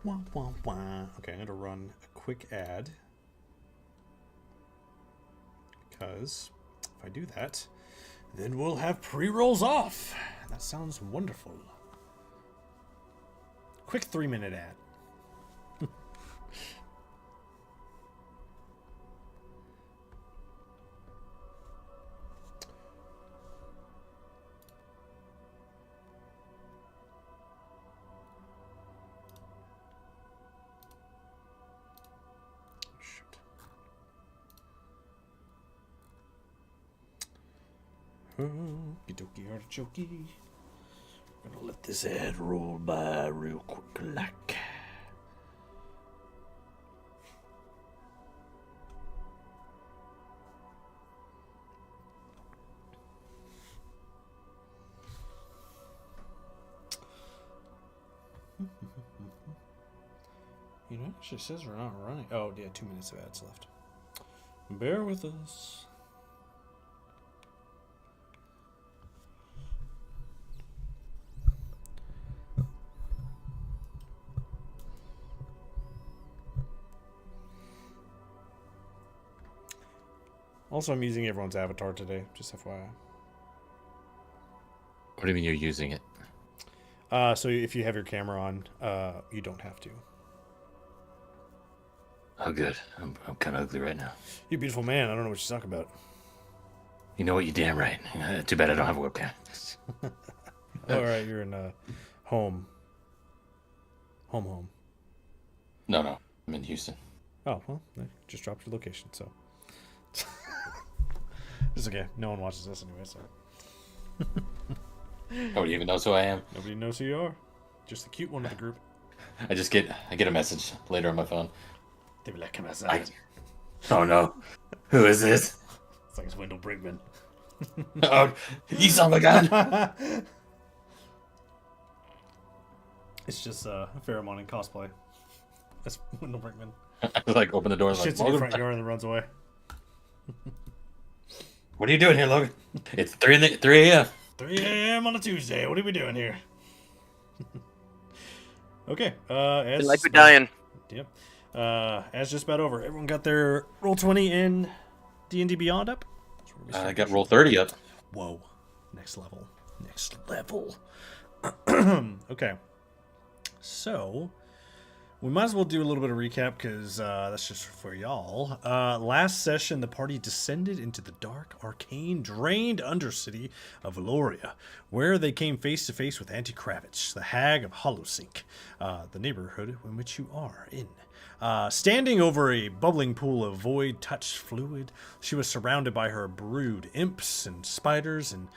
Wah, wah, wah. Okay, I'm going to run a quick ad. Because if I do that, then we'll have pre-rolls off. That sounds wonderful. Quick 3-minute ad. Okie dokie artichokey. Gonna let this ad roll by real quick like. You know, it actually says we're not running. Oh, yeah, 2 minutes of ads left. Bear with us. Also, I'm using everyone's avatar today, just FYI. What do you mean you're using it? So if you have your camera on, you don't have to. Oh, good. I'm kind of ugly right now. You're a beautiful man. I don't know what you're talking about. You know what? You're damn right. Too bad I don't have a webcam. All right, you're in home. Home. No. I'm in Houston. Oh, well, I just dropped your location, so. It's okay. No one watches this anyway, so. Nobody even knows who I am. Nobody knows who you are. Just the cute one of the group. I get a message later on my phone. They be like, come outside. Oh no. Who is this? It's like it's Wendell Brinkman. Oh, you son of a gun. It's just Pheromone in cosplay. That's Wendell Brinkman. I like open the door. Shits in your front yard and then runs away. What are you doing here, Logan? It's 3 a.m. 3 a.m. on a Tuesday. What are we doing here? Okay. As like we're dying. Yep. As just about over. Everyone got their Roll20 in D&D Beyond up? I got roll 30 up. Whoa. Next level. Okay. So, we might as well do a little bit of recap because that's just for y'all. Last session, the party descended into the dark, arcane, drained undercity of Valoria, where they came face to face with Auntie Kravitz, the hag of Hollowsink, the neighborhood in which you are in. Standing over a bubbling pool of void-touched fluid, she was surrounded by her brood, imps and spiders, and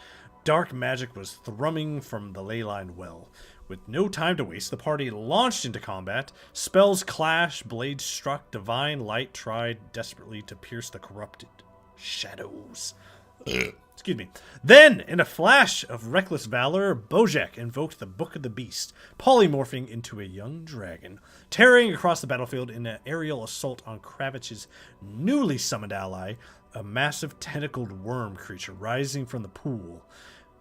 dark magic was thrumming from the leyline well. With no time to waste, the party launched into combat. Spells clashed, blades struck, divine light tried desperately to pierce the corrupted shadows. Excuse me. Then, in a flash of reckless valor, Bojack invoked the Book of the Beast, polymorphing into a young dragon, tearing across the battlefield in an aerial assault on Kravitz's newly summoned ally, a massive tentacled worm creature rising from the pool.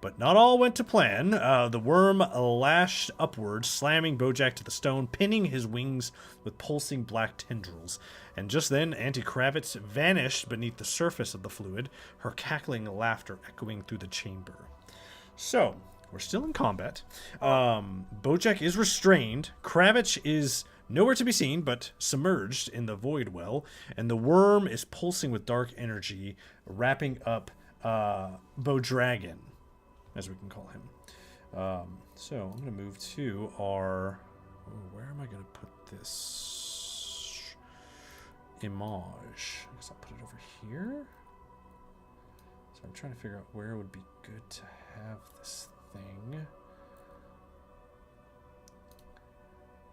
But not all went to plan. The worm lashed upward, slamming Bojack to the stone, pinning his wings with pulsing black tendrils. And just then, Auntie Kravitz vanished beneath the surface of the fluid, her cackling laughter echoing through the chamber. So, we're still in combat. Bojack is restrained. Kravitz is nowhere to be seen, but submerged in the void well. And the worm is pulsing with dark energy, wrapping up Bodragon, as we can call him. So I'm going to move to our... where am I going to put this image? I guess I'll put it over here. So I'm trying to figure out where it would be good to have this thing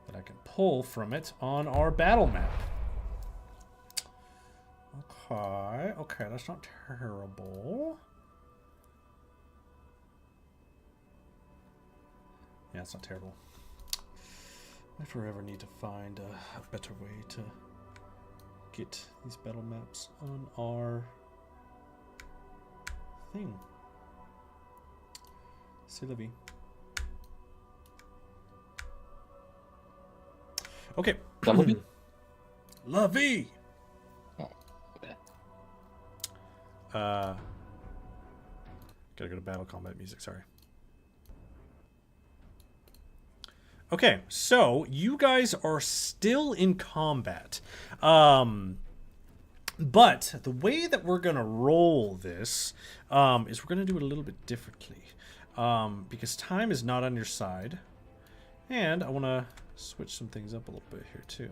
that I can pull from it on our battle map. Okay, that's not terrible. Yeah, it's not terrible. If we ever need to find a better way to get these battle maps on our thing. C'est la vie. Okay. Bumblebee? La vie. Oh, okay. Gotta go to battle combat music. Sorry. Okay, so you guys are still in combat. But the way that we're going to roll this is we're going to do it a little bit differently. Because time is not on your side. And I want to switch some things up a little bit here, too.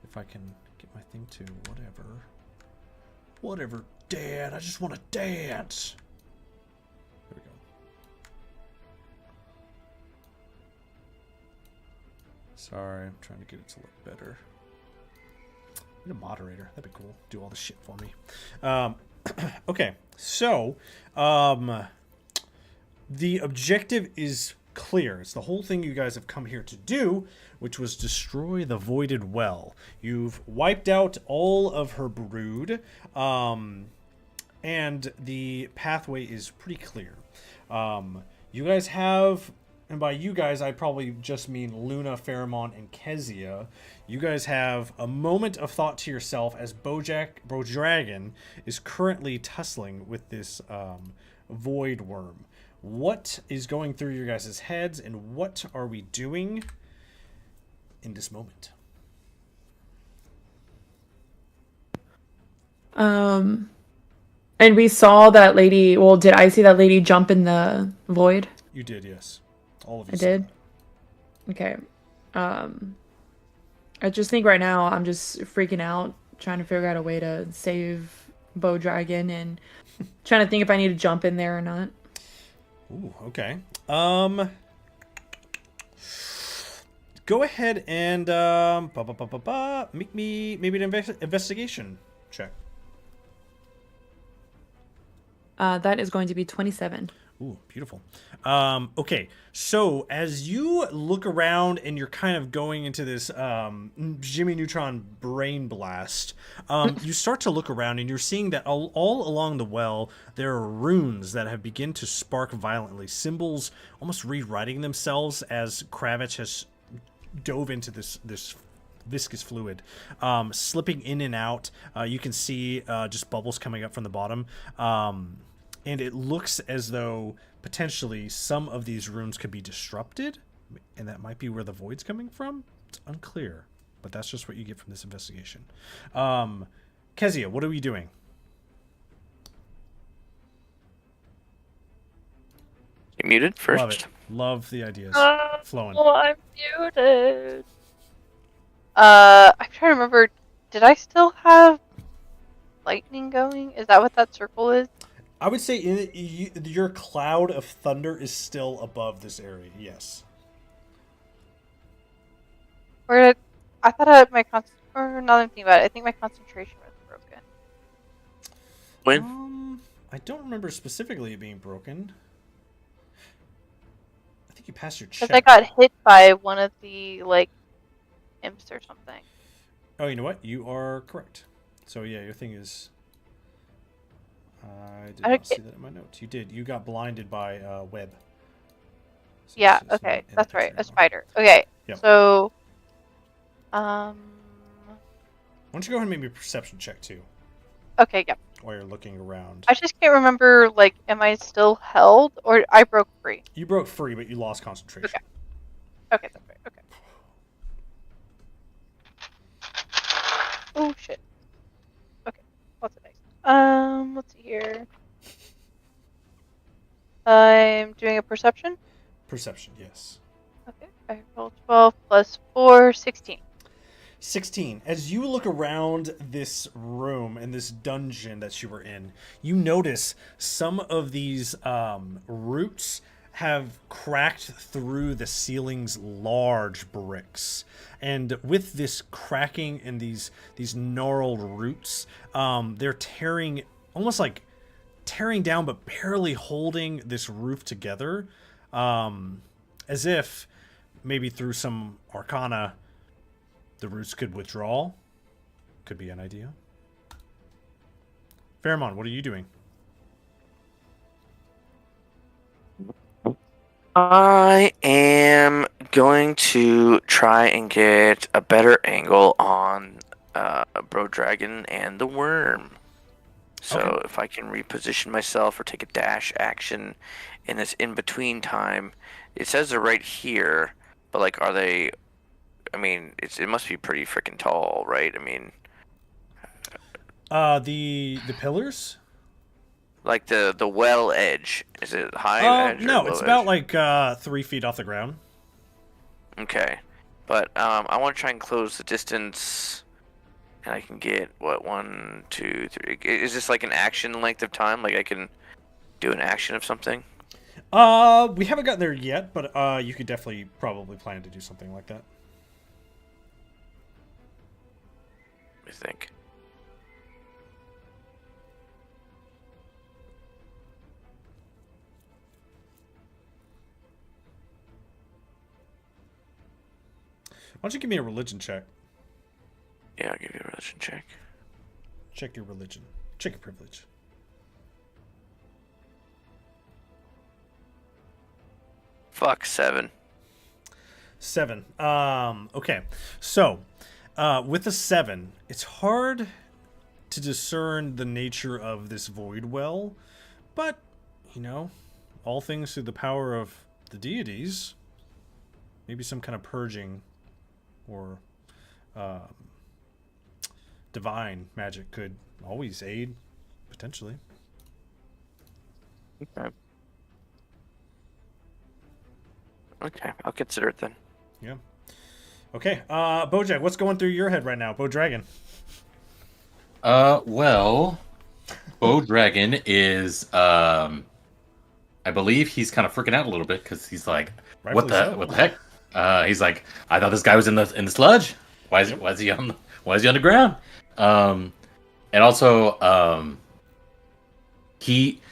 If I can get my thing to whatever. Whatever, Dad. I just want to dance. There we go. Sorry, I'm trying to get it to look better. Need a moderator. That'd be cool. Do all the shit for me. Okay, so the objective is clear. It's the whole thing you guys have come here to do, which was destroy the Voided Well. You've wiped out all of her brood, and the pathway is pretty clear. You guys have... And by you guys, I probably just mean Luna, Pheromon, and Kezia. You guys have a moment of thought to yourself as Bodragon is currently tussling with this void worm. What is going through your guys' heads, and what are we doing in this moment? And we saw that lady. Well, did I see that lady jump in the void? You did, yes. All of you I saw did. that. Okay. I just think right now I'm just freaking out, trying to figure out a way to save Bodragon and trying to think if I need to jump in there or not. Ooh, okay. Go ahead and make me maybe an investigation check. That is going to be 27. Ooh, beautiful. Okay, so as you look around and you're kind of going into this Jimmy Neutron brain blast, you start to look around and you're seeing that all along the well there are runes that have begun to spark violently, symbols almost rewriting themselves as Kravitz has dove into this viscous fluid, slipping in and out. You can see just bubbles coming up from the bottom. And it looks as though potentially some of these runes could be disrupted, and that might be where the void's coming from. It's unclear, but that's just what you get from this investigation. Kezia, what are we doing? You're muted first. Love it. Love the ideas. Flowing. Oh, I'm muted. I'm trying to remember. Did I still have lightning going? Is that what that circle is? I would say your cloud of thunder is still above this area, yes. Or I thought my or now that I'm thinking about it, I think my concentration was broken. When? I don't remember specifically it being broken. I think you passed your check. Because I got hit by one of the, imps or something. Oh, you know what? You are correct. So, yeah, your thing is... I did not see that in my notes. You did. You got blinded by web. So Yeah, okay. That's right. A spider. Okay. Yep. So, why don't you go ahead and make me a perception check, too, okay, yeah. while you're looking around. I just can't remember, am I still held? Or I broke free? You broke free, but you lost concentration. Okay. Okay, that's right. Okay. Oh, shit. Okay. What's the next? Let's see here. I'm doing a perception. Perception, yes. Okay. I rolled 12 plus 4, 16. 16. As you look around this room and this dungeon that you were in, you notice some of these roots have cracked through the ceiling's large bricks. And with this cracking and these gnarled roots, they're tearing, almost like tearing down but barely holding this roof together, as if maybe through some arcana the roots could withdraw. Could be an idea. Pheromon, what are you doing? I am going to try and get a better angle on Bro Dragon and the worm. So Okay. if I can reposition myself or take a dash action in this in between time, it says they're right here, but like, are they? I mean, it must be pretty freaking tall, right? I mean, The pillars? like the well edge. Is it high edge or No, low it's about edge? like 3 feet off the ground. Okay, but I want to try and close the distance, and I can get what 1, 2, 3. Is this like an action length of time? Like I can do an action of something? We haven't gotten there yet, but you could definitely probably plan to do something like that. I think. Why don't you give me a religion check? Yeah, I'll give you a religion check. Check your religion. Check your privilege. Fuck, 7. 7. Okay. So, with a 7, it's hard to discern the nature of this void well, but, you know, all things through the power of the deities, maybe some kind of purging or divine magic could always aid, potentially. Okay. Okay, I'll consider it then. Yeah. Okay, Bojack, what's going through your head right now? Bo Dragon. Well, Bo Dragon is, I believe he's kind of freaking out a little bit because he's like, Rightfully so. what the heck? He's like, I thought this guy was in the sludge. Why is he on the ground? And also,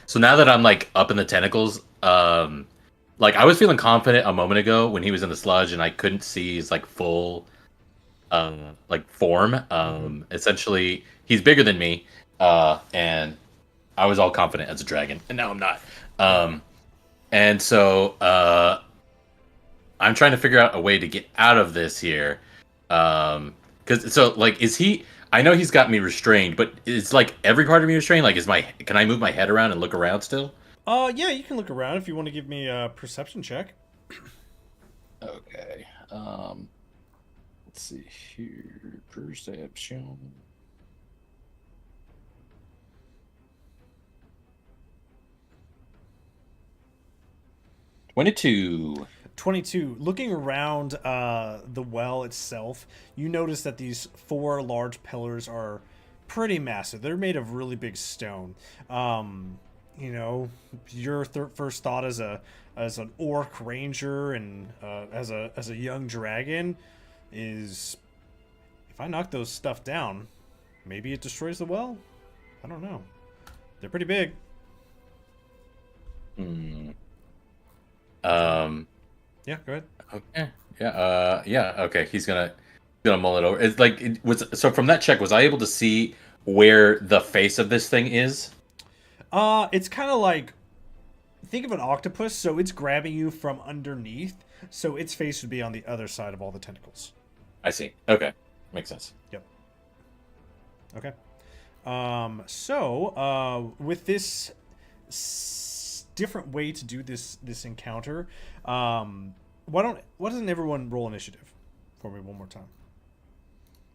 so now that I'm like up in the tentacles, like I was feeling confident a moment ago when he was in the sludge and I couldn't see his like full like form. Essentially he's bigger than me, and I was all confident as a dragon, and now I'm not. And so I'm trying to figure out a way to get out of this here. Cause so like is he I know he's got me restrained, but it's like every part of me restrained? Like can I move my head around and look around still? Yeah, you can look around if you want to give me a perception check. Okay. Let's see here. Perception. 22. 22. Looking around the well itself, you notice that these 4 large pillars are pretty massive. They're made of really big stone. You know, your first thought as an orc ranger and as a young dragon is, if I knock those stuff down, maybe it destroys the well. I don't know. They're pretty big. Yeah, go ahead. Okay. Yeah. Okay. He's gonna mull it over. It's like it was. So from that check, was I able to see where the face of this thing is? It's kind of like, think of an octopus, so it's grabbing you from underneath, so its face would be on the other side of all the tentacles. I see. Okay, makes sense. Yep. Okay. With this different way to do this encounter, why doesn't everyone roll initiative for me one more time?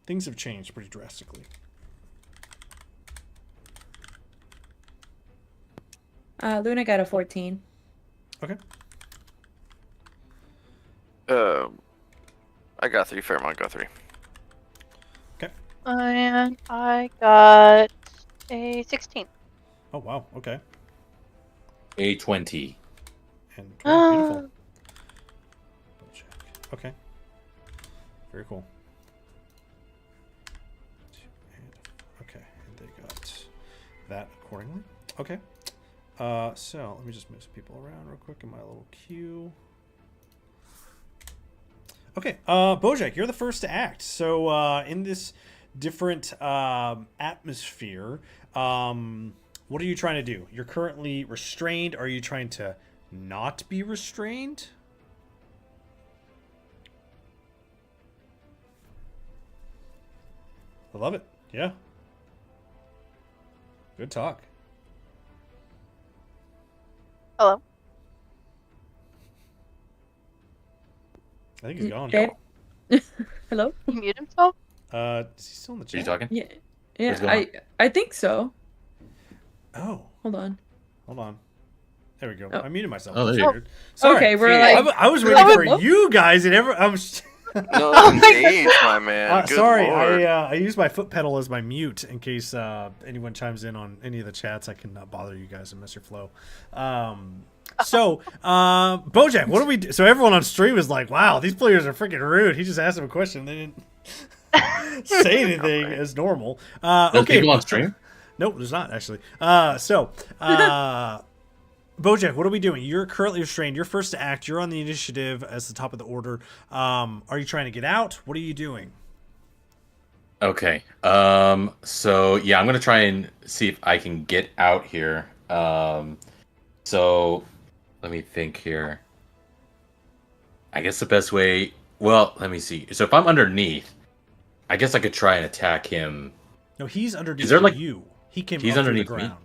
Things have changed pretty drastically. Luna got a 14. Okay. I got 3. Fairmont got 3. Okay. And I got a 16. Oh wow. Okay. A 20. And 20. Beautiful. Okay. Very cool. Okay, and they got that accordingly. Okay. So let me just move some people around real quick in my little queue. Okay, Bojack, you're the first to act. So in this different atmosphere, what are you trying to do? You're currently restrained. Are you trying to not be restrained. I love it. Yeah. Good talk. Hello. I think he's gone. Okay. Hello? He mute himself? Is he still in the Are you chat? talking? Yeah. What's Yeah, going I think so. Oh, Hold on. hold on. There we go. Oh. I muted myself. Oh, there That's you go. weird. Sorry. Okay, we're Hey. like I was waiting for Hello? you guys, and I was. No, Oh my engage, my man. Good Sorry, lord. I use my foot pedal as my mute in case anyone chimes in on any of the chats. I cannot bother you guys and mess your flow. So, Bojack, what do we do? So everyone on stream is like, wow, these players are freaking rude. He just asked him a question. They didn't say anything as normal. There's Okay. people on stream? Nope, there's not actually. Bojack, what are we doing? You're currently restrained. You're first to act. You're on the initiative as the top of the order. Are you trying to get out? What are you doing? Okay. So yeah, I'm gonna try and see if I can get out here. So let me think here. I guess the best way. Well, let me see. So if I'm underneath, I guess I could try and attack him. No, he's underneath Is there, like- you. He came He's up through the underneath me? ground.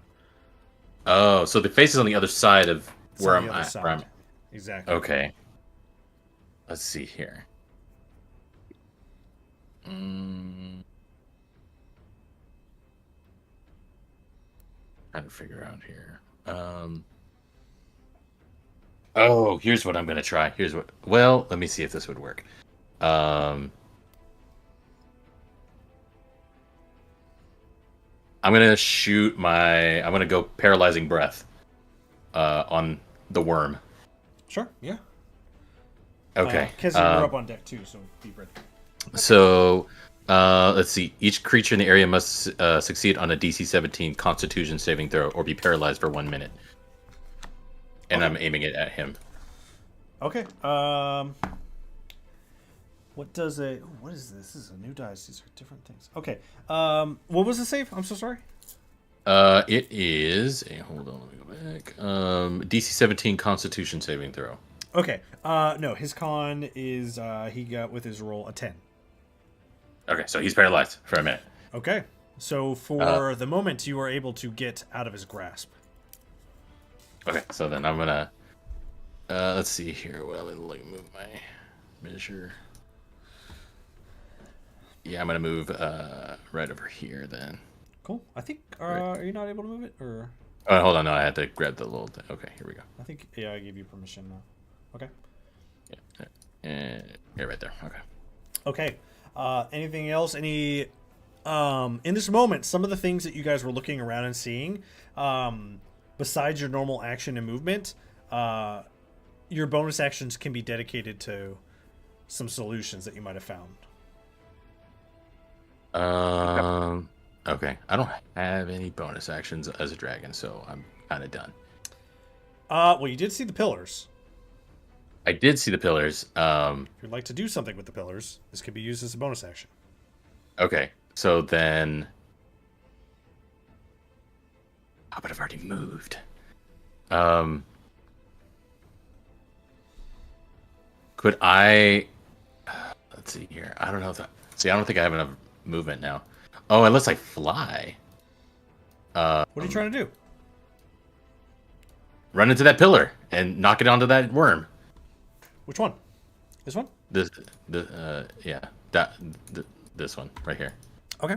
Oh, so the face is on the other side of It's where on the I'm other at. side. Where I'm- Exactly. Okay. Let's see here. Trying to figure out here. Oh, here's what I'm gonna try. Here's what. Well, let me see if this would work. I'm gonna shoot my. I'm gonna go paralyzing breath. On the worm. Sure. Yeah. Okay. Kezzy, you're up on deck too, so be ready. So, let's see. Each creature in the area must succeed on a DC 17 Constitution saving throw or be paralyzed for 1 minute. And Okay. I'm aiming it at him. Okay. What does a? What is this? This is a new dice. These are different things. Okay. What was the save? I'm so sorry. It is. Hold on, let me go back. DC 17 Constitution saving throw. Okay. No, his con is he got with his roll a 10. Okay, so he's paralyzed for a minute. Okay. So for the moment, you are able to get out of his grasp. Okay, so then I'm gonna. Let's see here. Well, let me move my measure. Yeah, I'm gonna move right over here then. Cool. I think. Are you not able to move it, or? Oh, hold on. No, I had to grab the little thing. Okay, here we go. I think. Yeah, I gave you permission now. Okay. Yeah, yeah, right there. Okay. Okay. Anything else? Any? In this moment, some of the things that you guys were looking around and seeing, besides your normal action and movement, your bonus actions can be dedicated to some solutions that you might have found. Okay. I don't have any bonus actions as a dragon, so I'm kind of done. Well, you did see the pillars. I did see the pillars. If you'd like to do something with the pillars, this could be used as a bonus action. Okay. So then. Oh, but I've already moved. Could I? Let's see here. I don't know if that. See, I don't think I have enough movement now. Oh, unless I fly. What are you trying to do? Run into that pillar and knock it onto that worm. Which one? This one? This one right here. Okay.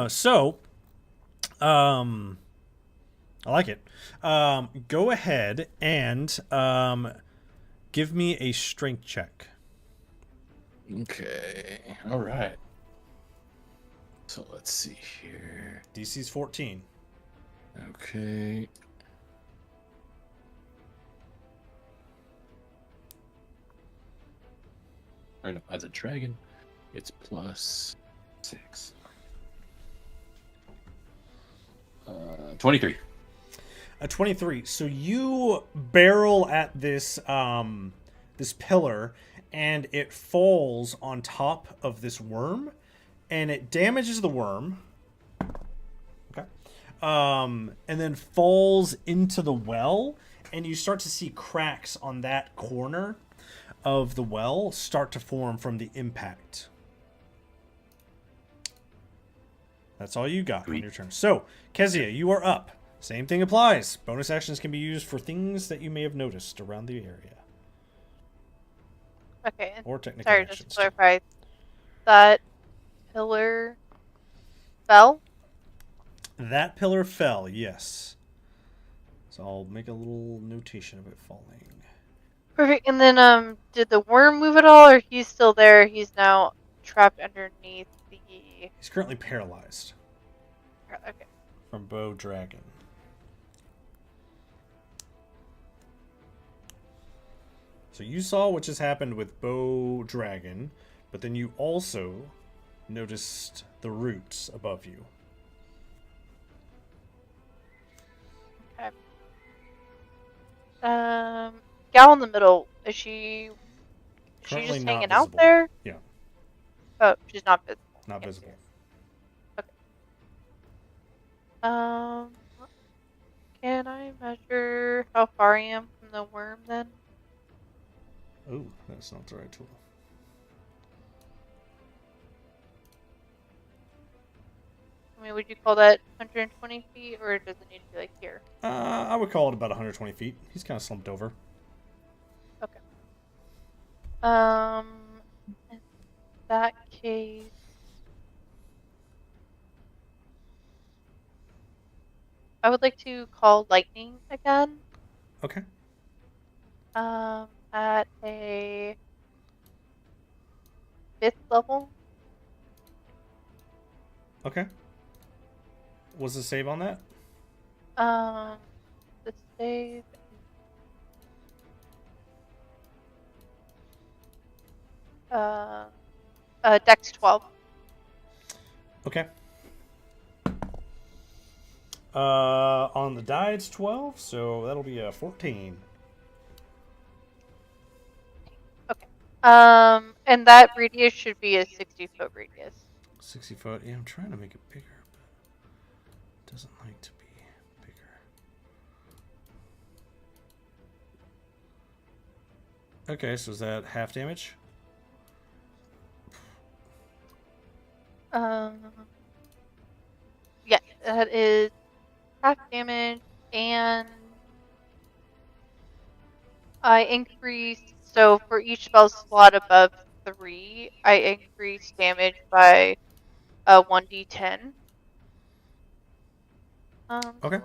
So, I like it. Go ahead and give me a strength check. Okay. All right. So let's see here. DC's 14. Okay. Or no, as a dragon, it's +6. 23. A 23. So you barrel at this this pillar, and it falls on top of this worm, and it damages the worm. Okay. And then falls into the well, and you start to see cracks on that corner of the well start to form from the impact. That's all you got on your turn. So, Kezia, you are up. Same thing applies. Bonus actions can be used for things that you may have noticed around the area. Okay. Or technical Sorry, actions. just to clarify. That pillar fell? That pillar fell, yes. So I'll make a little notation of it falling. Perfect. And then, did the worm move at all, or he's still there? He's now trapped underneath the. He's currently paralyzed Okay. from Bow Dragon. So you saw what just happened with Bow Dragon, but then you also noticed the roots above you. Okay. Gal in the middle. Is she Currently just not hanging out visible. there? Yeah, Oh, she's not visible. not Yes, visible. yes. Okay. Can I measure how far I am from the worm then? Oh, that's not the right tool. I mean, would you call that 120 feet, or does it need to be like here? I would call it about 120 feet. He's kind of slumped over. Okay. In that case, I would like to call lightning again. Okay. At a 5th level. Okay. What's the save on that? The save. Dex 12. Okay. On the die it's 12, so that'll be a 14. Okay. And that radius should be a 60-foot radius. 60 foot. Yeah, I'm trying to make it bigger, but it doesn't like to be bigger. Okay, so is that half damage? Yeah, that is half damage, and I increase. So for each spell slot above 3, I increase damage by 1d10. Okay.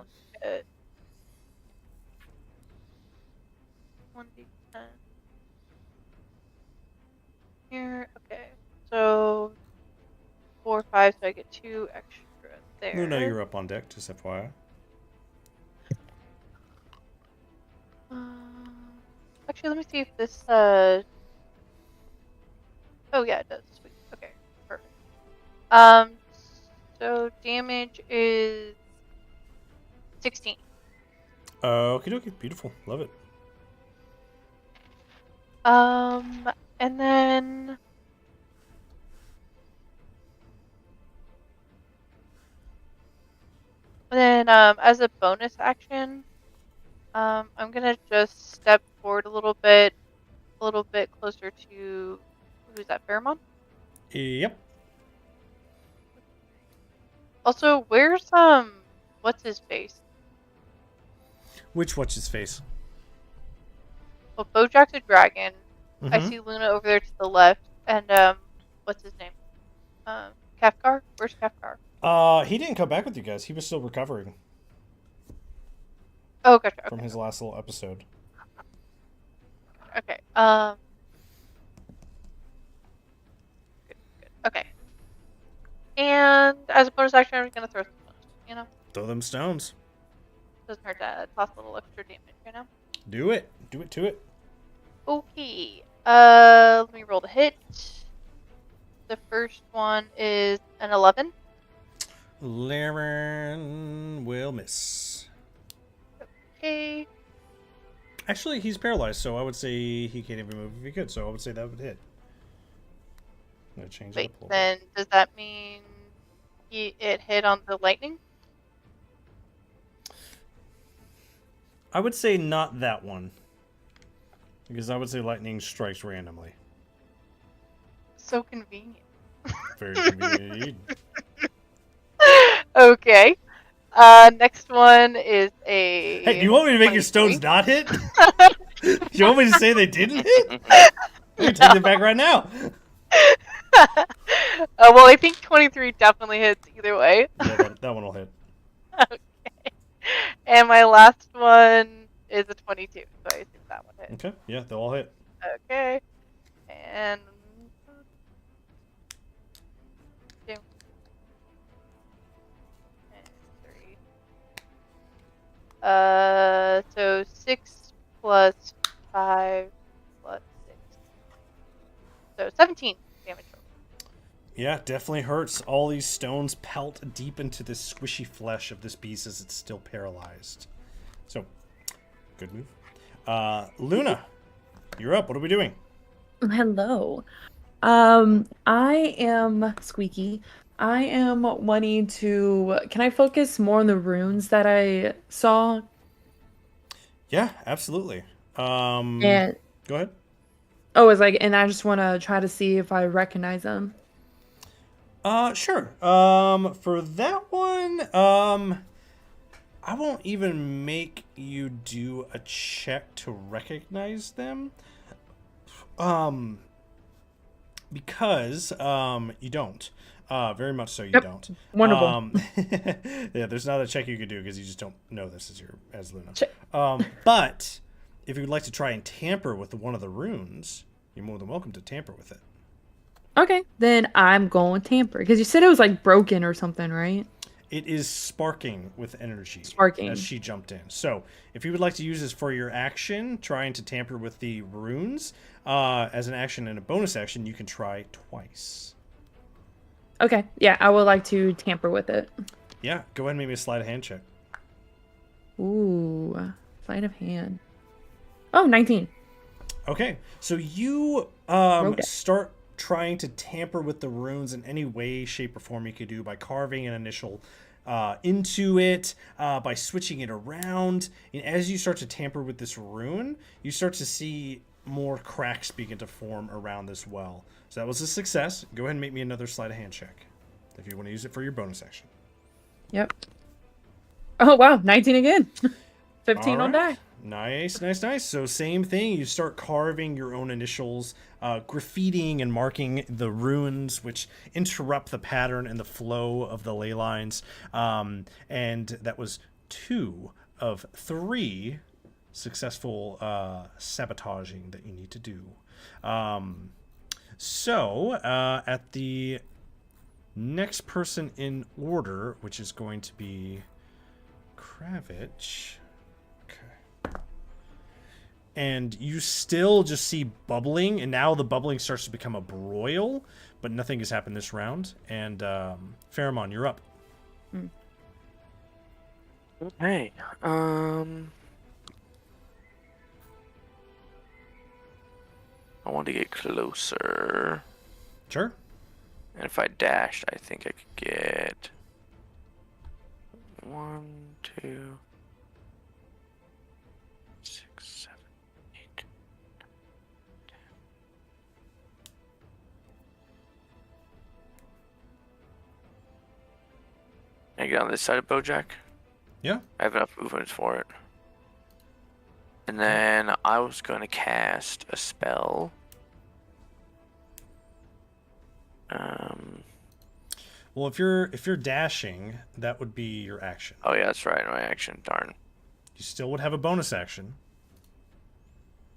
1d10. Here, okay. So 4, 5, so I get 2 extra there. Luna, you're up on deck, just FYI. Actually, let me see if this. Oh yeah, it does. Sweet. Okay, perfect. So damage is 16. Okay, okay, beautiful, love it. And then. As a bonus action, I'm gonna just step forward a little bit closer to who's that, Fairmont? Yep. Also, where's what's his face? What's his face? Well, Bojack's a dragon. I Mhm. see Luna over there to the left, and what's his name? Kefkar? Where's Kefkar? He didn't come back with you guys. He was still recovering Oh, gotcha. Okay. from his last little episode. Okay. Good. Okay. And as a bonus action, I'm just gonna throw some stones. You know, Throw them stones. doesn't hurt to toss a little extra damage. You know. Do it. Do it to it. Okay. Let me roll the hit. The first one is an 11. Laren will miss. Okay. Actually, he's paralyzed, so I would say he can't even move if he could, so I would say that would hit. I'm going to change it Wait, up a little then does that mean it hit on the lightning? I would say not that one. Because I would say lightning strikes randomly. So convenient. Very convenient. Okay. Next one is a. Hey, do you want me to make your 23. stones not hit? Do you want me to say they didn't hit? I can take them back right now. Well, I think 23 definitely hits either way. Yeah, that one will hit. Okay. And my last one is a 22, so I assume that one hits. Okay, yeah, they'll all hit. Okay. And. Two. And 3. So 6 plus 5 plus 6. So 17 damage total. Yeah, definitely hurts. All these stones pelt deep into the squishy flesh of this beast as it's still paralyzed. So, good move. Luna, you're up. What are we doing? Hello. I am Squeaky. I am wanting to. Can I focus more on the runes that I saw? Yeah, absolutely. And Go ahead. oh, it's like, and I just want to try to see if I recognize them. Sure. For that one, I won't even make you do a check to recognize them. Because you don't. Very much so you Yep. don't. Wonderful. Yeah, there's not a check you could do because you just don't know this as Luna. Check. But if you would like to try and tamper with one of the runes, you're more than welcome to tamper with it. Okay, then I'm going tamper because you said it was like broken or something, right? It is sparking with energy. Sparking. As she jumped in. So, if you would like to use this for your action, trying to tamper with the runes, as an action and a bonus action, you can try twice. Okay, yeah, I would like to tamper with it. Yeah, go ahead and make me a sleight of hand check. Ooh, sleight of hand. Oh, 19. Okay, so you Wrote it. start trying to tamper with the runes in any way, shape, or form you could do by carving an initial into it, by switching it around. And as you start to tamper with this rune, you start to see more cracks begin to form around this well. So that was a success. Go ahead and make me another sleight of hand check if you want to use it for your bonus action. Yep. Oh, wow, 19 again. 15 All on right. die. Nice, nice, nice. So same thing. You start carving your own initials, graffitiing and marking the runes, which interrupt the pattern and the flow of the ley lines. And that was 2 of 3 successful sabotaging that you need to do. So at the next person in order, which is going to be Kravich. And you still just see bubbling, and now the bubbling starts to become a broil, but nothing has happened this round. And Pheromon, you're up. Okay. I want to get closer. Sure. And if I dashed, I think I could get 1, 2, 6, 7, 8. Can I get on this side of Bojack? Yeah. I have enough movements for it. And then I was going to cast a spell. Well, if you're dashing, that would be your action. Oh yeah, that's right. My action. Darn. You still would have a bonus action.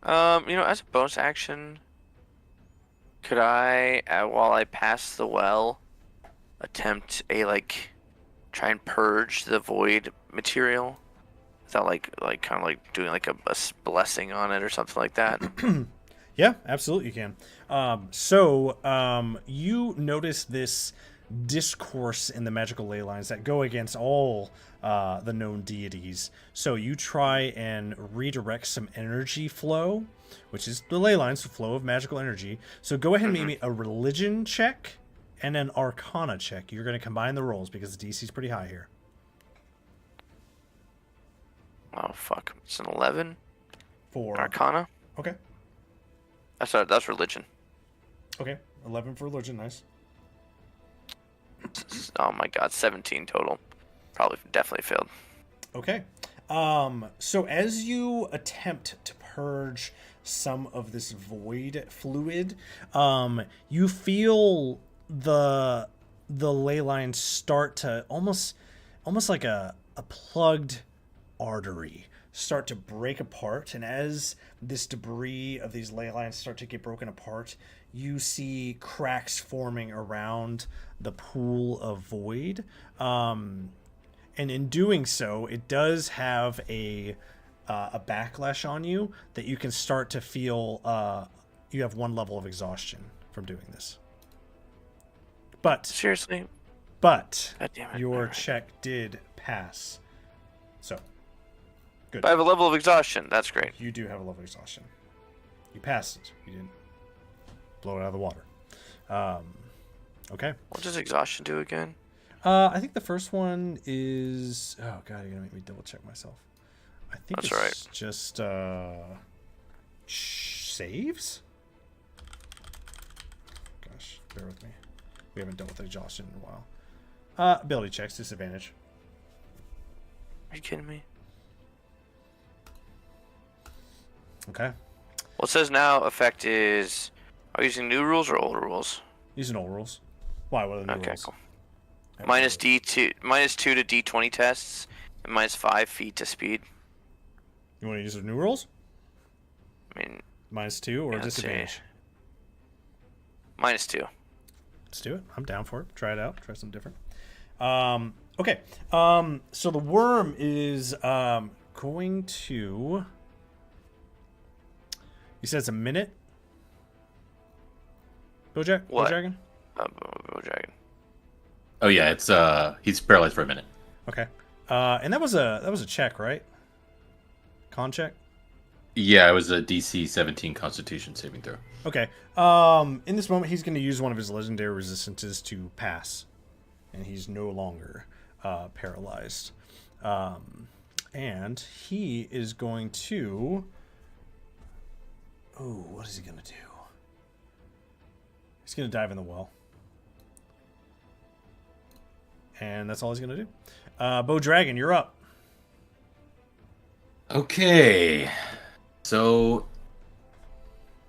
As a bonus action, could I, while I pass the well, attempt try and purge the void material? Without kind of doing like a blessing on it or something like that. Yeah, absolutely you can. So you notice this discourse in the magical ley lines that go against all the known deities. So you try and redirect some energy flow, which is the ley lines, the flow of magical energy. So go ahead and make me a religion check and an arcana check. You're going to combine the rolls because the DC is pretty high here. Oh fuck! It's an 11. For Arcana. okay, That's religion. okay, 11 for religion. Nice. Oh my god, 17 total. Probably definitely failed. Okay. So as you attempt to purge some of this void fluid, you feel the ley lines start to almost like a plugged artery start to break apart, and as this debris of these ley lines start to get broken apart, you see cracks forming around the pool of void. And in doing so, it does have a backlash on you that you can start to feel. You have 1 level of exhaustion from doing this. But Seriously? but God damn it. your Alright. check did pass. So good. I have a level of exhaustion. That's great. You do have a level of exhaustion. You passed it. You didn't blow it out of the water. Okay. What does exhaustion do again? I think the first one is. Oh god, you're gonna make me double check myself. I think That's it's right. just saves. Gosh, bear with me. We haven't dealt with exhaustion in a while. Ability checks, disadvantage. Are you kidding me? Okay. Well, it says now effect is. Are you using new rules or old rules? Using old rules. Why? What are the new Okay, rules? cool. -2 to D20 tests, and -5 feet to speed. You want to use the new rules? I mean, -2 or Yeah, let's see. disadvantage? -2. Let's do it. I'm down for it. Try it out. Try something different. Okay. So the worm is going to. You said it's a minute. What? Bojagan? Dragon. Oh yeah, it's he's paralyzed for a minute. Okay. And that was a check, right? Con check. Yeah, it was a DC 17 Constitution saving throw. Okay. In this moment, he's going to use one of his legendary resistances to pass, and he's no longer paralyzed. And he is going to. Oh, what is he going to do? He's going to dive in the well. And that's all he's going to do. Bo Dragon, you're up. Okay. So,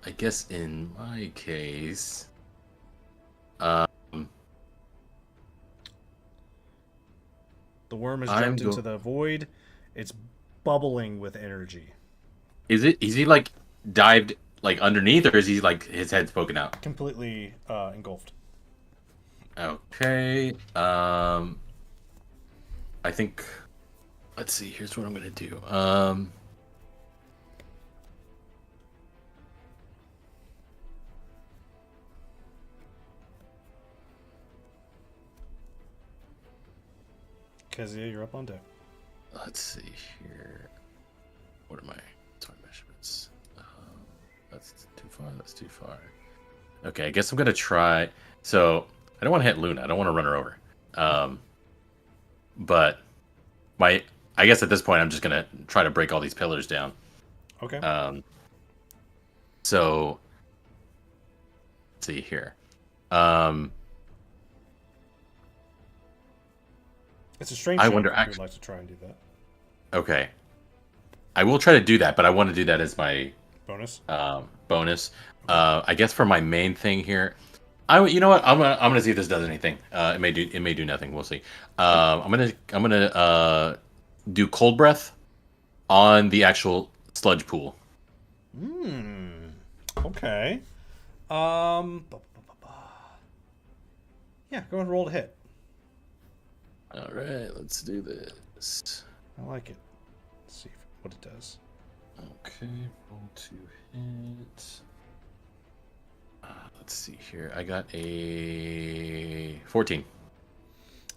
I guess in my case, The worm has jumped into the void. It's bubbling with energy. is he like dived like underneath, or is he like his head's poking out? Completely engulfed. Okay. I think. Let's see. Here's what I'm gonna do. Kezia, you're up on deck. Let's see here. What are my measurements? That's too far. That's too far. Okay, I guess I'm gonna try. So I don't want to hit Luna. I don't want to run her over. But I guess at this point I'm just gonna try to break all these pillars down. Okay. So let's see here. It's a strange I shape wonder if you would actually- like to try and do that. Okay, I will try to do that, but I want to do that as my Bonus. bonus. I guess for my main thing here, you know what? I'm gonna see if this does anything. It may do nothing. We'll see. I'm gonna do cold breath on the actual sludge pool. Okay. Yeah, go ahead and roll to hit. All right, let's do this. I like it. Let's see what it does. Okay, roll to hit. Let's see here. I got a 14.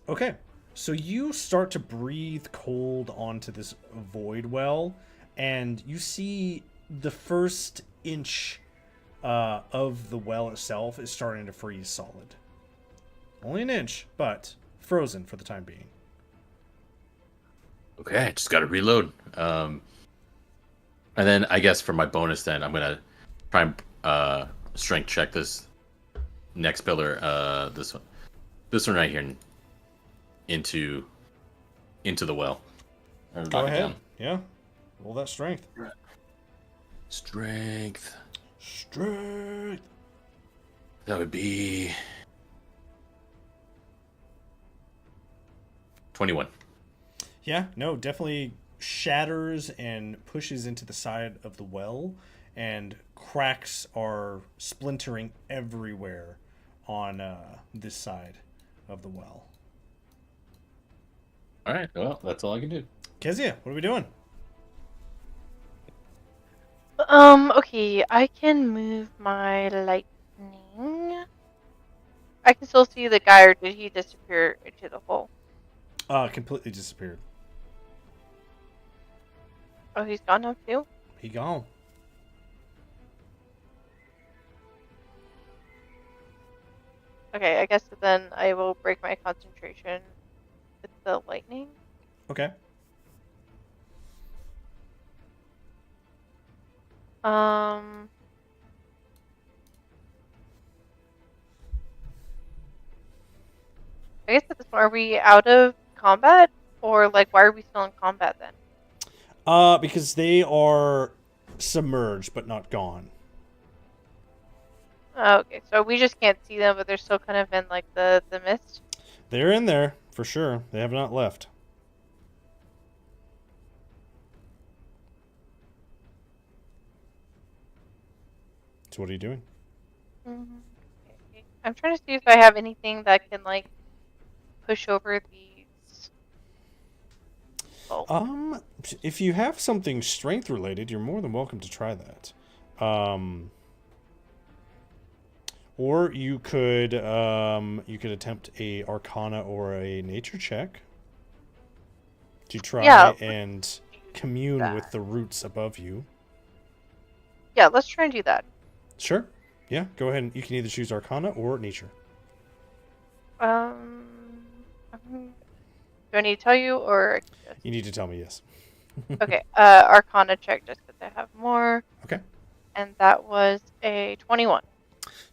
Okay. So you start to breathe cold onto this void well, and you see the first inch of the well itself is starting to freeze solid. Only an inch, but frozen for the time being. Okay, I just got to reload. And then I guess for my bonus, then I'm gonna try and strength check this next pillar. This one right here, into the well. Or Go knock it ahead. down. Yeah. Roll that strength. Strength. Strength. That would be 21. Yeah, no, definitely shatters and pushes into the side of the well, and cracks are splintering everywhere on this side of the well. All right. Well, that's all I can do. Kezia, what are we doing? Okay, I can move my lightning. I can still see the guy, or did he disappear into the hole? Completely disappeared. Oh, he's gone now too? He gone. Okay, I guess then I will break my concentration with the lightning. Okay. I guess at this point, are we out of combat? Or, like, why are we still in combat then? Because they are submerged but not gone. Oh, okay, so we just can't see them, but they're still kind of in, like, the mist? They're in there, for sure. They have not left. So what are you doing? Okay. I'm trying to see if I have anything that can, like, push over these. Oh. If you have something strength related, you're more than welcome to try that. Or you could attempt a Arcana or a Nature check to try and commune with the roots above you. Yeah, let's try and do that. Sure. Yeah, go ahead. You can either choose Arcana or Nature. Do I need to tell you, or You need to tell me yes. okay? Arcana check just because I have more. Okay. And that was a 21.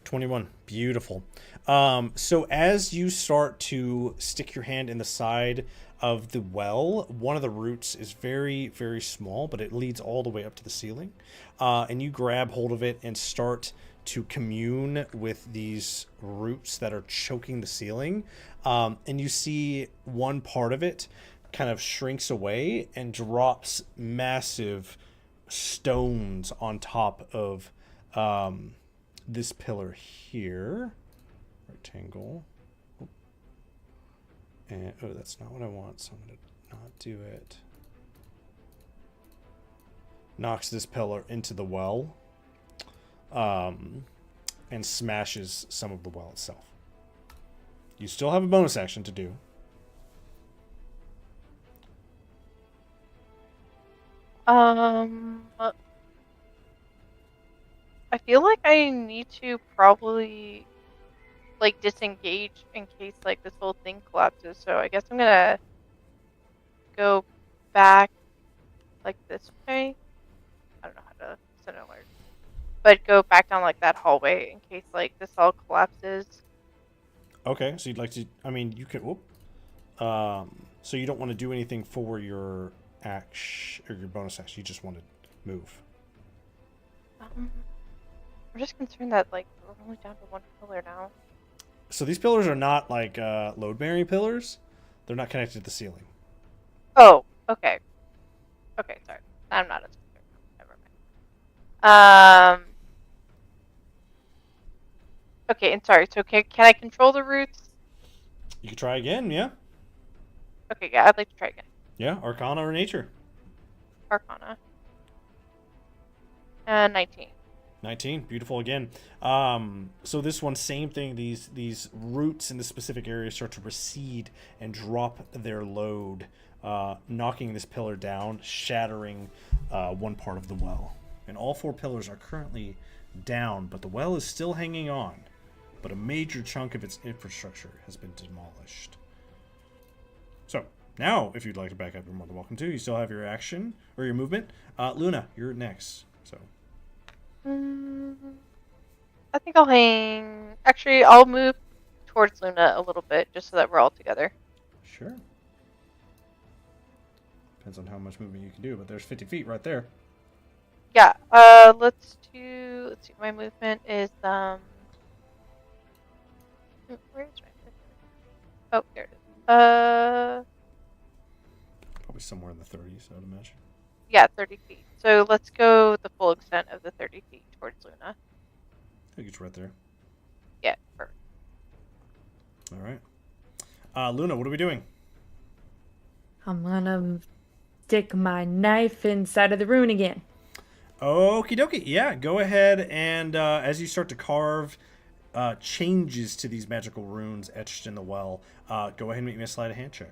21. Beautiful. So as you start to stick your hand in the side of the well, one of the roots is very, very small, but it leads all the way up to the ceiling. And you grab hold of it and start to commune with these roots that are choking the ceiling. And you see one part of it kind of shrinks away and drops massive stones on top of this pillar here. Rectangle. And oh, that's not what I want, so I'm going to not do it. Knocks this pillar into the well. And smashes some of the well itself. You still have a bonus action to do. I feel like I need to probably, like, disengage in case, like, this whole thing collapses. So I guess I'm gonna go back, like, this way. I don't know how to send an alert. But go back down, like, that hallway in case, like, this all collapses. Okay, so you'd like to... I mean, you could... Whoop. So you don't want to do anything for your action or your bonus action. You just want to move. I'm just concerned that, like, we're only down to one pillar now. So these pillars are not, like, load-bearing pillars. They're not connected to the ceiling. Oh, okay. Okay, sorry. I'm not as concerned. Never mind. Okay, and sorry. So can I control the roots? You can try again, yeah? Okay, yeah, I'd like to try again. Yeah, Arcana or Nature. Arcana. 19. 19, beautiful again. So this one, same thing. These roots in this specific area start to recede and drop their load, knocking this pillar down, shattering one part of the well. And all four pillars are currently down, but the well is still hanging on. But a major chunk of its infrastructure has been demolished. So, Now, if you'd like to back up, you're more than welcome to. You still have your action or your movement. Luna, you're next. So. I think I'll hang. Actually, I'll move towards Luna a little bit just so that we're all together. Sure. Depends on how much movement you can do, but there's 50 feet right there. Yeah. Let's see. My movement is Where's my movement? Oh, there it is. Probably somewhere in the 30s, I would imagine. Yeah, 30 feet. So let's go the full extent of the 30 feet towards Luna. I think it's right there. Yeah, perfect. All right. Luna, what are we doing? I'm gonna stick my knife inside of the rune again. Okie dokie. Yeah, go ahead and as you start to carve changes to these magical runes etched in the well, go ahead and make me a sleight of hand check.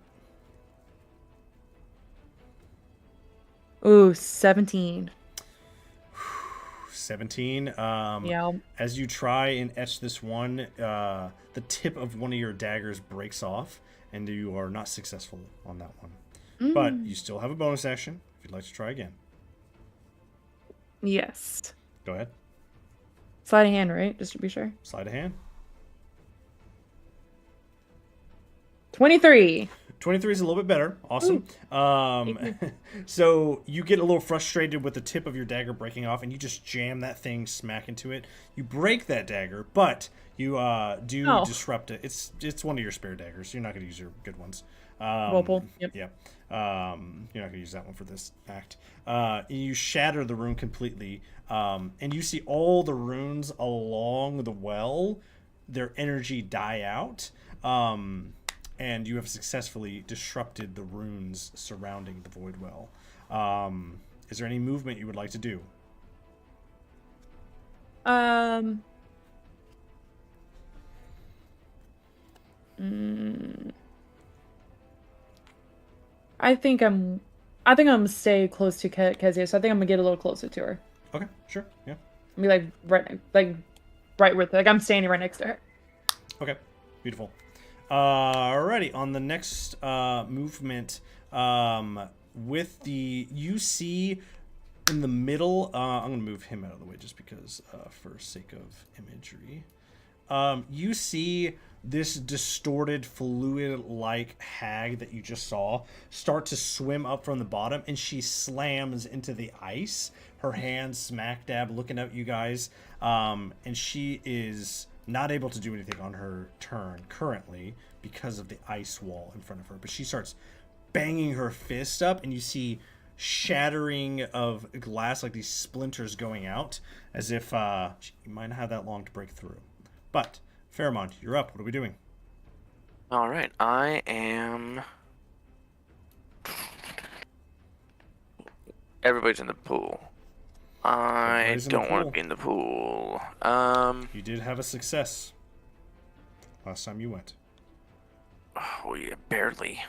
Ooh, 17. 17. Yeah. As you try and etch this one, the tip of one of your daggers breaks off, and you are not successful on that one. But you still have a bonus action if you'd like to try again. Yes. Go ahead. Sleight of hand, right? Just to be sure. Sleight of hand. 23. 23 is a little bit better. Awesome. So you get a little frustrated with the tip of your dagger breaking off, and you just jam that thing smack into it. You break that dagger, but you do disrupt it. It's one of your spare daggers. You're not going to use your good ones. Whirlpool. Yep. Yeah. You're not going to use that one for this act. You shatter the rune completely, and you see all the runes along the well, their energy die out. And you have successfully disrupted the runes surrounding the void well. Is there any movement you would like to do? I think I'm gonna stay close to Kezia, so I think I'm gonna get a little closer to her. Okay, sure, yeah. Be like right with her. Like I'm standing right next to her. Okay, beautiful. Alrighty, on the next movement, with you see in the middle, I'm going to move him out of the way just because, for sake of imagery. You see this distorted, fluid-like hag that you just saw start to swim up from the bottom, and she slams into the ice, her hands smack dab looking at you guys, and she is not able to do anything on her turn currently because of the ice wall in front of her. But she starts banging her fist up, and you see shattering of glass, like these splinters going out, as if she might not have that long to break through. But, Faramond, you're up. What are we doing? All right, I am... Everybody's in the pool. I don't want to be in the pool. You did have a success last time you went. Oh, yeah, barely.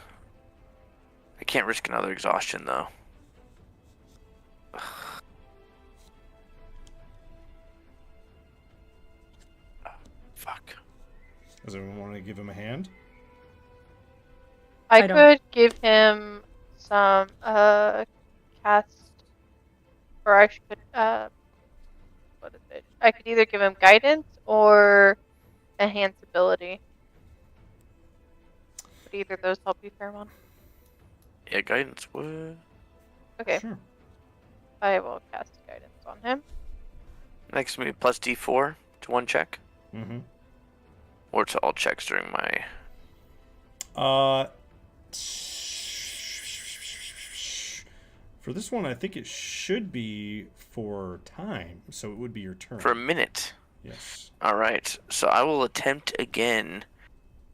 I can't risk another exhaustion, though. Fuck. Does everyone want to give him a hand? I don't. could give him some cast, or I could what is it? I could either give him guidance or enhance ability. Would either of those help you, Fairmont? Yeah, guidance would. Okay, Sure. I will cast guidance on him. Next to me, plus D4 to one check. Mm-hmm. Or to all checks during my... For this one, I think it should be for time, so it would be your turn. For a minute. Yes. Alright, so I will attempt again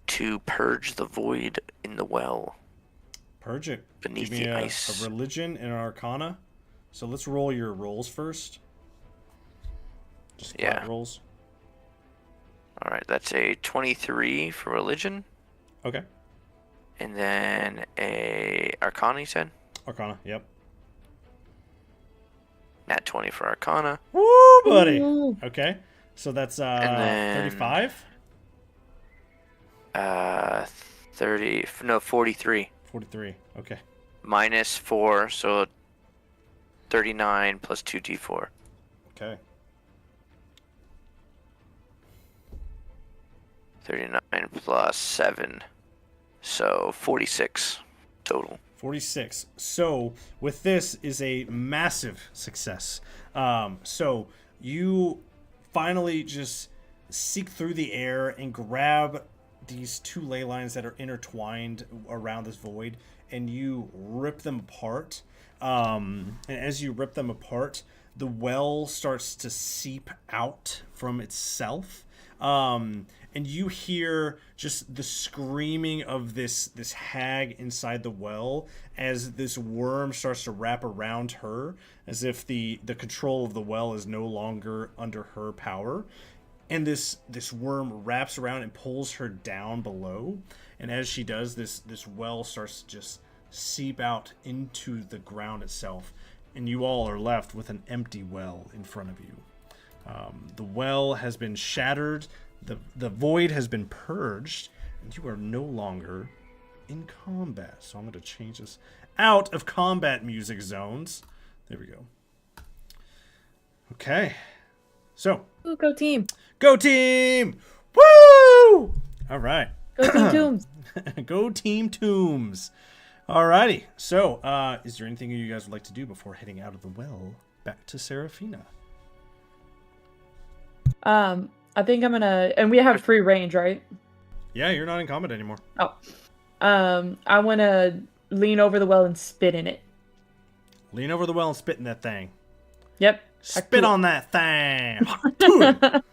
to purge the void in the well. Purge it. Beneath Give me the a ice. religion and an arcana. So let's roll your rolls first. Just flat rolls. Alright, that's a 23 for religion. Okay. And then a Arcana, you said? Arcana, yep. Nat 20 for Arcana. Woo, buddy. Ooh. Okay. So that's And then- 35? 43. 43. 43. Okay. minus 4, so 39 plus 2d4. Okay. 39 plus 7, so 46 total. 46. So with this is a massive success. So you finally just seek through the air and grab these two ley lines that are intertwined around this void, and you rip them apart. And as you rip them apart, the well starts to seep out from itself. And you hear just the screaming of this hag inside the well as this worm starts to wrap around her, as if the control of the well is no longer under her power. And this worm wraps around and pulls her down below. And as she does, this well starts to just seep out into the ground itself. And you all are left with an empty well in front of you. The well has been shattered. The void has been purged, and you are no longer in combat. So I'm going to change this out of combat music zones. There we go. Okay. So. Ooh, go team. Go team! Woo! All right. Go team Tombs. Go team Tombs. Alrighty. So, is there anything you guys would like to do before heading out of the well back to Seraphina? I think I'm gonna, and we have free range, right? Yeah, you're not in combat anymore. Oh. I wanna lean over the well and spit in it. Lean over the well and spit in that thing. Yep. Spit on that thing. Do it.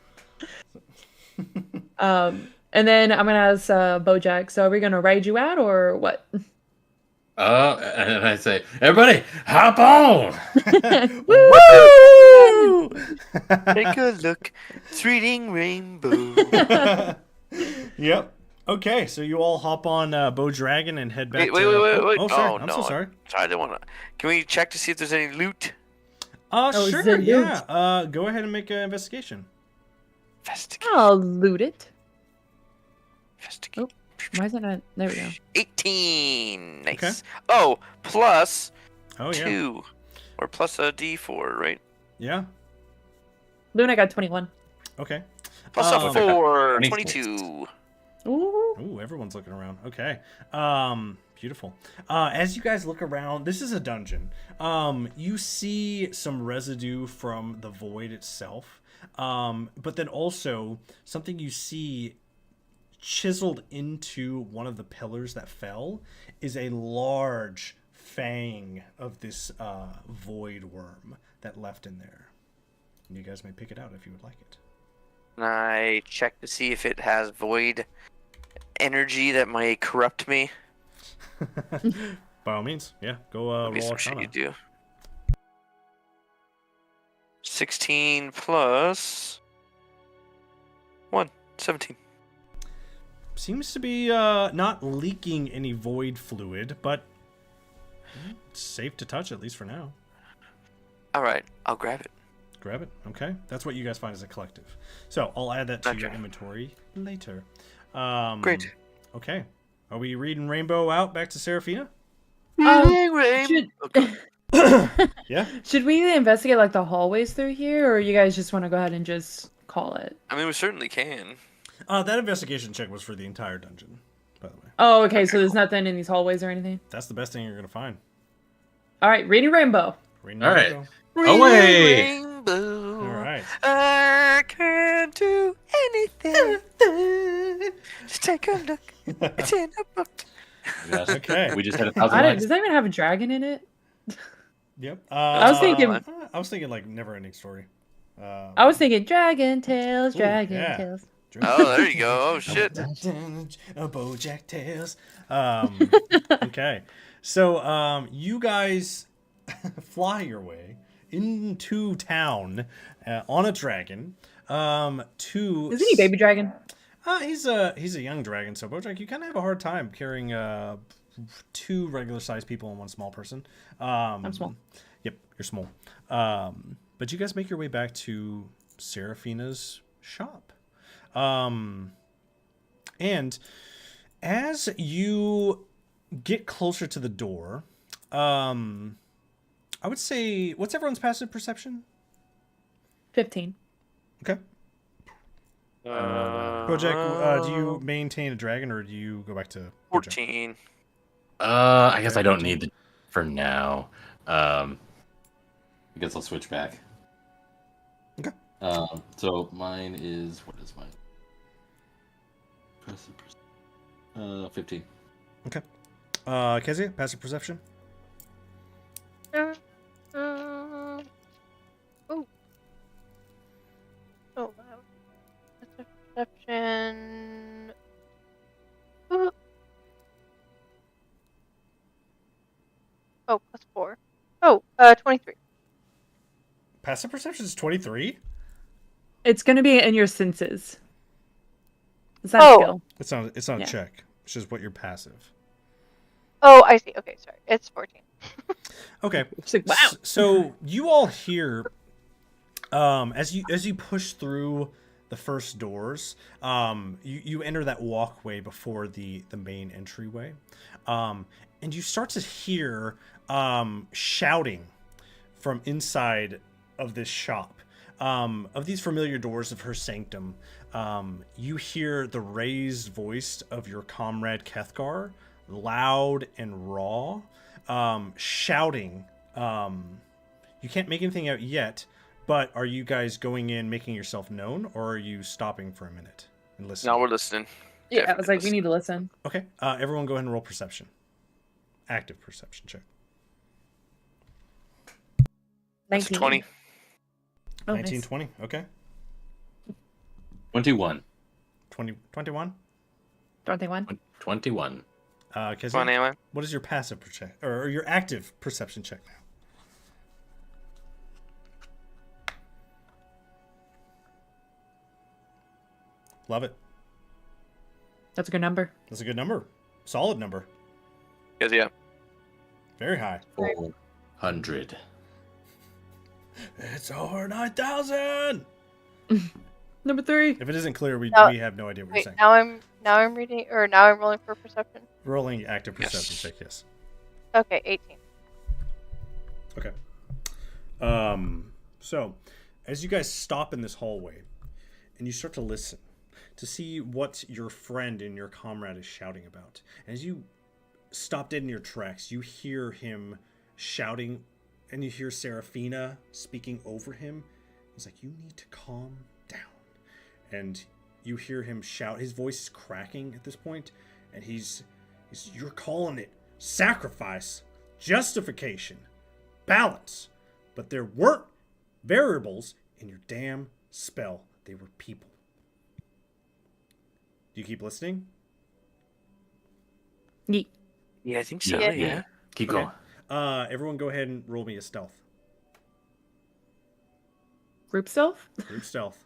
And then I'm gonna ask Bojack, so are we gonna raid you out or what? And I say, everybody, hop on! Woo! Take a look. It's reading rainbow. Yep. Okay, so you all hop on Bow Dragon and head back Wait. Oh, sorry. Oh, I'm no. so sorry. Sorry, I didn't want to. Can we check to see if there's any loot? is Sure, there loot? yeah. Go ahead and make an investigation. Investigate. I'll loot it. Investigate. Why is it not? There we go. 18. Nice. Okay. Oh, plus Oh, yeah. 2. Or plus a d4, right? Yeah. Luna got 21. Okay. Plus Oh. a 4. 22. 22. Ooh. Ooh, everyone's looking around. Okay. Beautiful. As you guys look around, this is a dungeon. You see some residue from the void itself. But then also something you see chiseled into one of the pillars that fell is a large fang of this void worm that left in there. And you guys may pick it out if you would like it. And I check to see if it has void energy that might corrupt me. By all means, yeah. Go That'd be roll some shit Arcana. you do. 16 plus 1. 17. Seems to be not leaking any void fluid, but it's safe to touch, at least for now. Alright, I'll grab it. Grab it. Okay. That's what you guys find as a collective. So I'll add that to your Okay. inventory later. Great. Okay. Are we reading Rainbow out back to Seraphina? Should, Yeah. should we investigate like the hallways through here, or you guys just want to go ahead and just call it? I mean, we certainly can. That investigation check was for the entire dungeon, by the way. Oh, okay. So there's nothing in these hallways or anything. That's the best thing you're going to find. All right, reading Rainbow. Reading All right. Rainbow. Away! Rainbow. All right. I can't do anything. Just take a look. It's in a book. Yes. Okay. We just had 1,000 I don't, likes. does that even have a dragon in it? Yep. I was thinking. I was thinking like never-ending story. I was thinking Dragon Tales, Ooh, Dragon yeah. Tales. Oh, there you go. Oh, shit. Bojack Tales. Okay. So you guys fly your way into town on a dragon. To Isn't he Baby Dragon? he's a young dragon. So Bojack, you kind of have a hard time carrying 2 regular-sized people and 1 small person. I'm small. Yep, you're small. But you guys make your way back to Seraphina's shop. And as you get closer to the door, I would say, what's everyone's passive perception? 15. Okay. Bojack, do you maintain a dragon or do you go back to Bojack? 14. I guess Okay, I don't 14. need the for now. I guess I'll switch back. Okay. So mine is what is mine? 15. Okay. Kezia, passive perception. Oh. Oh, loud. That's a perception. Ooh. Oh, +4. Oh, 23. Passive perception is 23? It's going to be in your senses. Is that a Oh. skill? It's not Yeah. a check. It's just what you're passive. Oh, I see. Okay, sorry. It's 14. Okay. It's like, wow. So you all hear as you push through the first doors, you enter that walkway before the main entryway. And you start to hear shouting from inside of this shop. Of these familiar doors of her sanctum, you hear the raised voice of your comrade Kethgar, loud and raw, shouting. You can't make anything out yet, but are you guys going in, making yourself known, or are you stopping for a minute and listening? No, we're listening. Yeah, I was like, we Definitely need to listen. Okay, everyone go ahead and roll perception. Active perception check. 19. 20. Oh, 19, nice. 20. Okay. 21. 20, 21. 21. 21. Kezia, Come on, Alan. what is your passive or your active perception check now? Love it. That's a good number. That's a good number. Solid number. Yes, yeah. Very high. 400. It's over 9,000. Number 3. If it isn't clear, we No. have no idea what Wait, you're saying. now I'm reading, or now I'm rolling for perception. Rolling active Yes. perception check, yes. Okay, 18. Okay. So, as you guys stop in this hallway, and you start to listen to see what your friend and your comrade is shouting about, as you stop dead in your tracks, you hear him shouting, and you hear Seraphina speaking over him. He's like, "You need to calm down," and you hear him shout. His voice is cracking at this point, and he's "You're calling it sacrifice, justification, balance, but there weren't variables in your damn spell. They were people." Do you keep listening? Yeet. Yeah, I think so. Yeah. Yeah. Keep Okay. going. Everyone go ahead and roll me a stealth. Group stealth? Group stealth.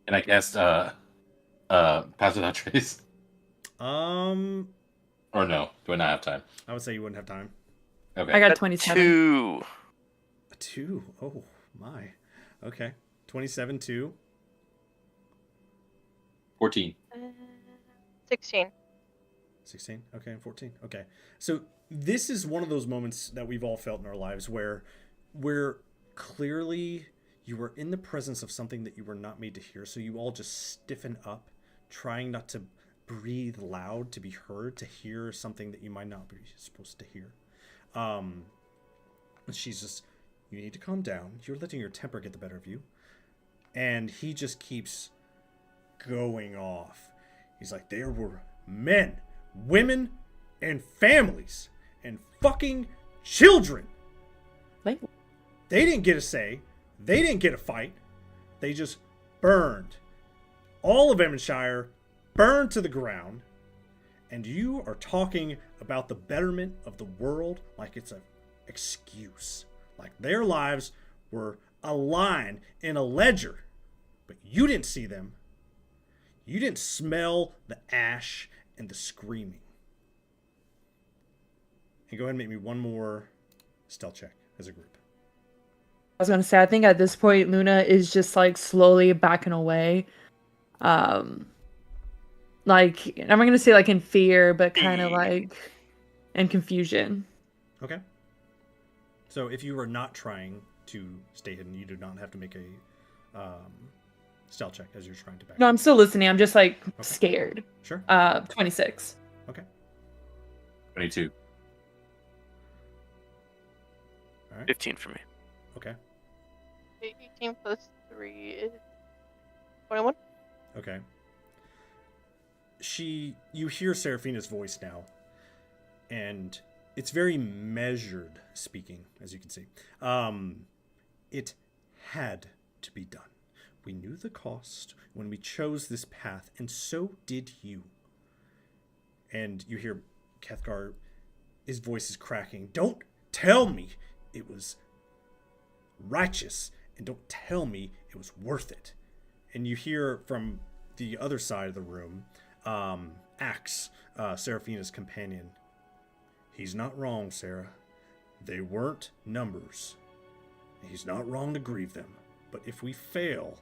And I cast Pass Without Trace. Um, Or no? Do I not have time? I would say you wouldn't have time. Okay. I got 27. 2. A 2. Oh my. Okay. 27 2. 14. 16. 16. Okay, and 14. Okay. So this is one of those moments that we've all felt in our lives where clearly you were in the presence of something that you were not made to hear. So you all just stiffen up, trying not to breathe loud to be heard, to hear something that you might not be supposed to hear. And she's just, "You need to calm down. You're letting your temper get the better of you." And he just keeps going off. He's like, "There were men, women, and families, and fucking children. Like, They didn't get a say. They didn't get a fight. They just burned. All of Evanshire burned to the ground. And you are talking about the betterment of the world like it's an excuse. Like their lives were a line in a ledger. But you didn't see them. You didn't smell the ash and the screaming." And go ahead and make me one more stealth check as a group. I was going to say, I think at this point, Luna is just like slowly backing away. like, I'm not gonna say like in fear, but kind of Fear. like in confusion. Okay. So if you are not trying to stay hidden, you do not have to make a stealth check as you're trying to back. No, I'm still listening. I'm just like Okay. scared. Sure. 26. Okay. 22. 15 for me. Okay. 18 plus 3 is 21. Okay. You hear Seraphina's voice now, and it's very measured speaking, as you can see. It had to be done. We knew the cost when we chose this path, and so did you. And you hear Kethgar, his voice is cracking. Don't tell me it was righteous, and don't tell me it was worth it. And you hear from the other side of the room, Axe, Seraphina's companion. He's not wrong, Sarah. They weren't numbers. He's not wrong to grieve them. But if we fail,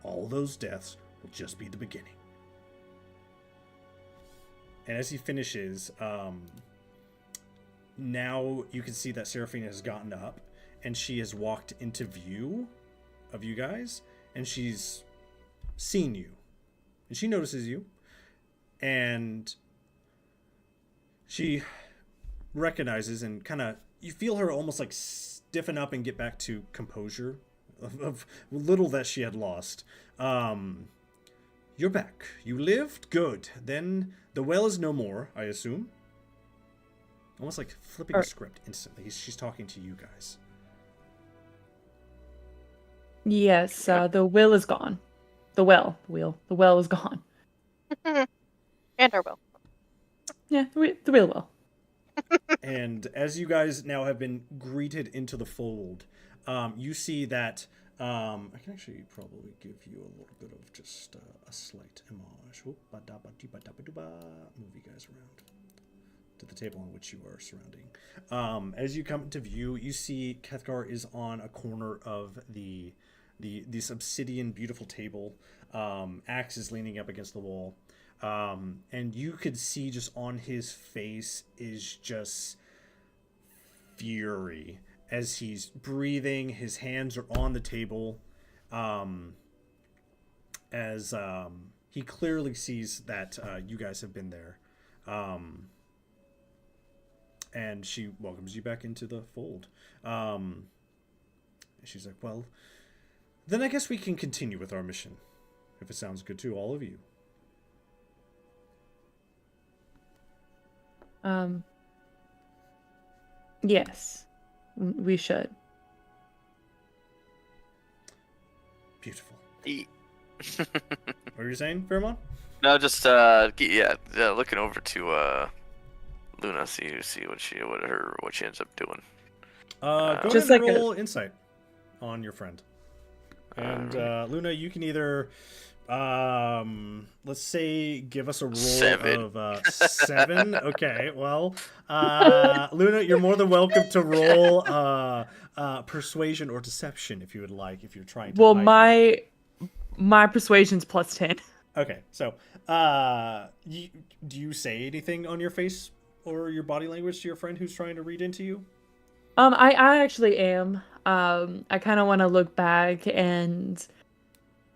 all those deaths will just be the beginning. And as he finishes, now you can see that Seraphina has gotten up, and she has walked into view of you guys, and she's seen you. And she notices you, and she recognizes and kind of, you feel her almost like stiffen up and get back to composure of little that she had lost. You're back. You lived? Good. Then the well is no more, I assume. Almost like flipping a script instantly. She's talking to you guys. Yes, the will is gone. The well is gone. And our will. Yeah, the real will. And as you guys now have been greeted into the fold, you see that I can actually probably give you a little bit of just a slight homage. Move you guys around to the table on which you are surrounding. As you come into view, you see Kethgar is on a corner of this obsidian beautiful table. Axe is leaning up against the wall. And you could see just on his face is just fury as he's breathing. His hands are on the table, as he clearly sees that you guys have been there. And she welcomes you back into the fold. She's like, well, then I guess we can continue with our mission, if it sounds good to all of you. Yes, we should. Beautiful. What What were you saying, Fairmont? No, just looking over to Luna, see what she ends up doing. Go Just ahead and like roll insight on your friend. And Luna, you can either let's say give us a roll 7. of 7. Okay, well, Luna, you're more than welcome to roll persuasion or deception if you would like, if you're trying to. Well, hide my persuasion's plus 10. Okay, so do you say anything on your face or your body language to your friend who's trying to read into you? I actually am. I kind of want to look back and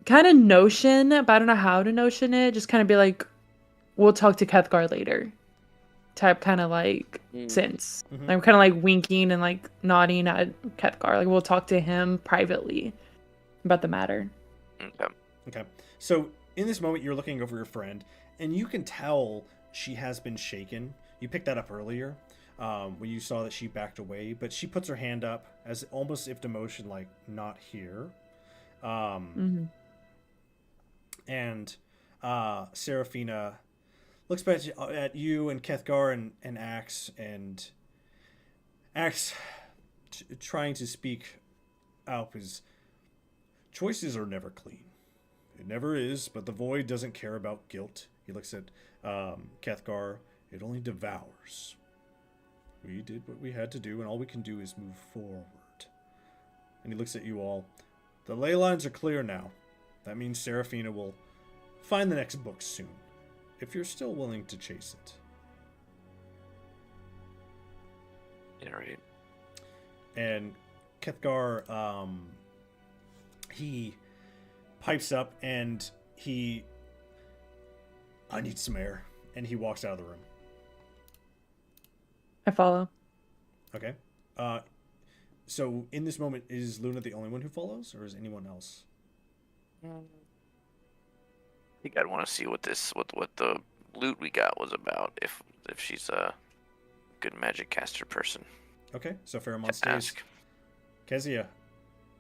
kind of notion, but I don't know how to notion it. Just kind of be like, we'll talk to Kethgar later. Type kind of like sense. Mhm. I'm kind of like winking and like nodding at Kethgar. Like we'll talk to him privately about the matter. Okay. So in this moment, you're looking over your friend, and you can tell she has been shaken. You picked that up earlier when you saw that she backed away, but she puts her hand up as almost if to motion, like, not here. And Seraphina looks back at you and Kethgar and Axe, and Axe trying to speak out his choices are never clean. It never is, but the void doesn't care about guilt. He looks at Kethgar. It only devours. We did what we had to do, and all we can do is move forward. And he looks at you all. The ley lines are clear now. That means Seraphina will find the next book soon. if you're still willing to chase it. Yeah, right. And Kethgar, he pipes up and I need some air, and he walks out of the room. I follow. Okay. So in this moment, is Luna the only one who follows, or is anyone else? I think I'd want to see what the loot we got was about. If she's a good magic caster person. Okay. So Pheromon To stays. ask. Kezia,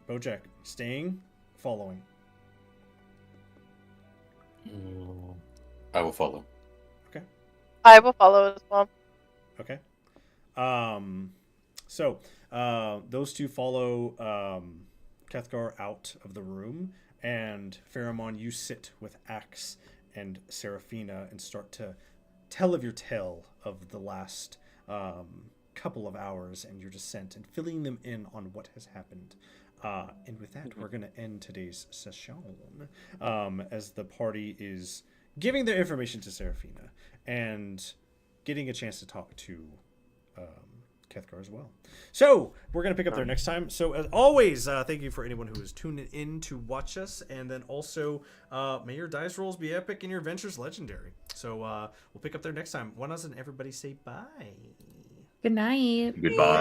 Bojack, staying, following. I will follow. I will follow as well. Okay. So those two follow Kethgar out of the room, and Pheromon, you sit with Axe and Seraphina and start to tell of your tale of the last couple of hours and your descent, and filling them in on what has happened. And with that, we're going to end today's session as the party is giving their information to Seraphina and getting a chance to talk to Kethgar as well. So we're going to pick up there next time. So as always, thank you for anyone who is tuning in to watch us. And then also, may your dice rolls be epic and your adventures legendary. So we'll pick up there next time. Why doesn't everybody say bye? Good night. Goodbye.